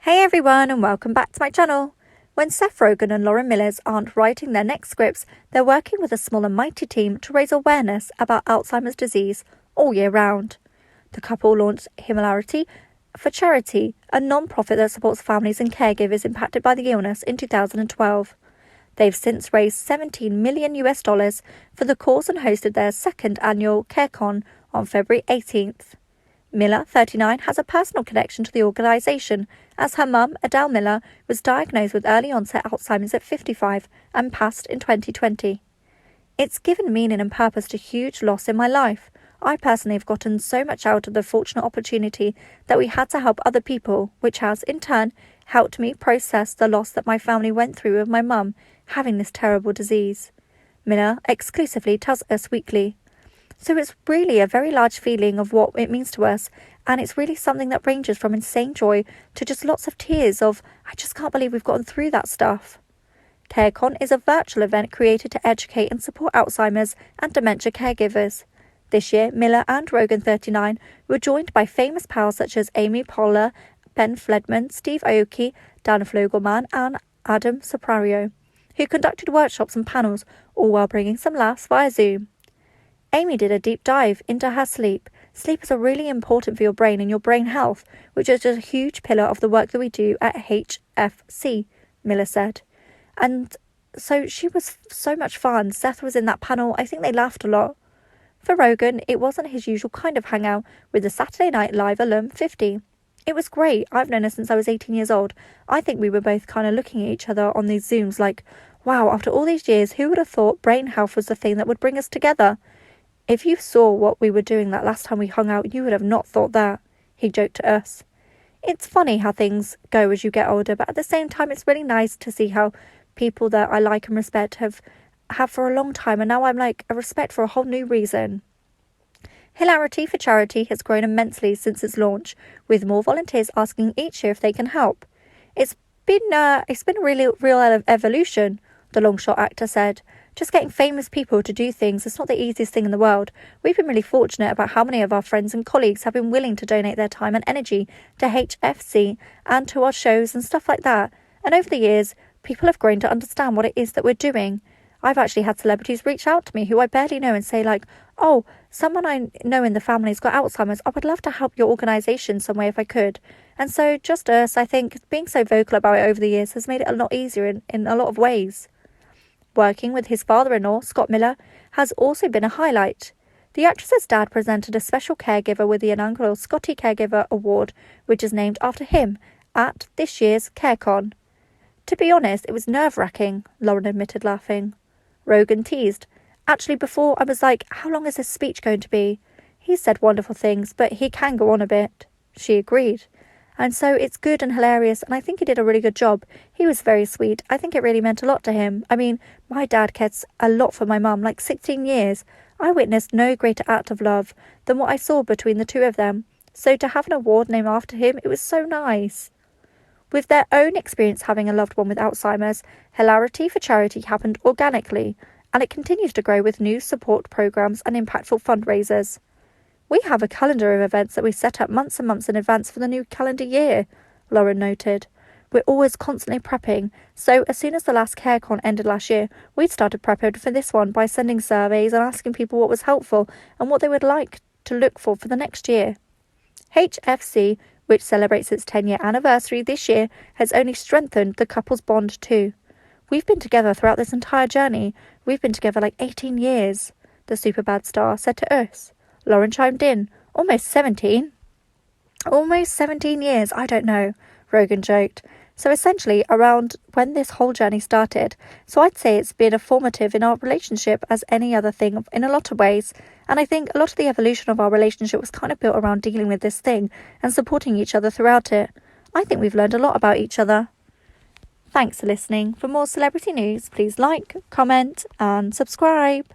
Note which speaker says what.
Speaker 1: Hey everyone, and welcome back to my channel. When Seth Rogen and Lauren Miller aren't writing their next scripts, they're working with a small and mighty team to raise awareness about Alzheimer's disease all year round. The couple launched Hilarity for Charity, a non-profit that supports families and caregivers impacted by the illness, in 2012. They've since raised $17 million for the cause and hosted their second annual CareCon on February 18th. Miller, 39, has a personal connection to the organisation, as her mum, Adele Miller, was diagnosed with early-onset Alzheimer's at 55 and passed in 2020. It's given meaning and purpose to huge loss in my life. I personally have gotten so much out of the fortunate opportunity that we had to help other people, which has, in turn, helped me process the loss that my family went through with my mum having this terrible disease. Miller exclusively tells Us Weekly. So it's really a very large feeling of what it means to us, and it's really something that ranges from insane joy to just lots of tears of, I just can't believe we've gotten through that stuff. CareCon is a virtual event created to educate and support Alzheimer's and dementia caregivers. This year, Miller and Rogen, 39, were joined by famous pals such as Amy Poehler, Ben Fledman, Steve Aoki, Dan Fogelman, and Adam Soprario, who conducted workshops and panels, all while bringing some laughs via Zoom. Amy did a deep dive into her sleep. Sleep is really important for your brain and your brain health, which is a huge pillar of the work that we do at HFC, Miller said. And so she was so much fun. Seth was in that panel. I think they laughed a lot. For Rogen, it wasn't his usual kind of hangout with the Saturday Night Live alum 50. It was great. I've known her since I was 18 years old. I think we were both kind of looking at each other on these Zooms like, wow, after all these years, who would have thought brain health was the thing that would bring us together? If you saw what we were doing that last time we hung out, you would have not thought that, he joked to us. It's funny how things go as you get older, but at the same time, it's really nice to see how people that I like and respect have for a long time, and now I'm like a respect for a whole new reason. Hilarity for Charity has grown immensely since its launch, with more volunteers asking each year if they can help. It's been a real evolution, the Longshot actor said. Just getting famous people to do things is not the easiest thing in the world. We've been really fortunate about how many of our friends and colleagues have been willing to donate their time and energy to HFC and to our shows and stuff like that. And over the years, people have grown to understand what it is that we're doing. I've actually had celebrities reach out to me who I barely know and say like, oh, someone I know in the family's got Alzheimer's. I would love to help your organisation some way if I could. And so just us, I think, being so vocal about it over the years has made it a lot easier in a lot of ways. Working with his father-in-law, Scott Miller, has also been a highlight. The actress's dad presented a special caregiver with the inaugural Scotty Caregiver Award, which is named after him, at this year's CareCon. To be honest, it was nerve-wracking, Lauren admitted, laughing. Rogen teased. Actually, before I was like, how long is this speech going to be? He said wonderful things, but he can go on a bit. She agreed. And so it's good and hilarious, and I think he did a really good job. He was very sweet. I think it really meant a lot to him. I mean, my dad cares a lot for my mum, like 16 years. I witnessed no greater act of love than what I saw between the two of them. So to have an award named after him, it was so nice. With their own experience having a loved one with Alzheimer's, Hilarity for Charity happened organically, and it continues to grow with new support programs and impactful fundraisers. We have a calendar of events that we set up months and months in advance for the new calendar year, Lauren noted. We're always constantly prepping, so as soon as the last CareCon ended last year, we'd started prepping for this one by sending surveys and asking people what was helpful and what they would like to look for the next year. HFC, which celebrates its 10-year anniversary this year, has only strengthened the couple's bond too. We've been together throughout this entire journey. We've been together like 18 years, the Superbad star said to us. Lauren chimed in. Almost 17. Almost 17 years, I don't know, Rogen joked. So essentially around when this whole journey started. So I'd say it's been a formative in our relationship as any other thing in a lot of ways. And I think a lot of the evolution of our relationship was kind of built around dealing with this thing and supporting each other throughout it. I think we've learned a lot about each other. Thanks for listening. For more celebrity news, please like, comment and subscribe.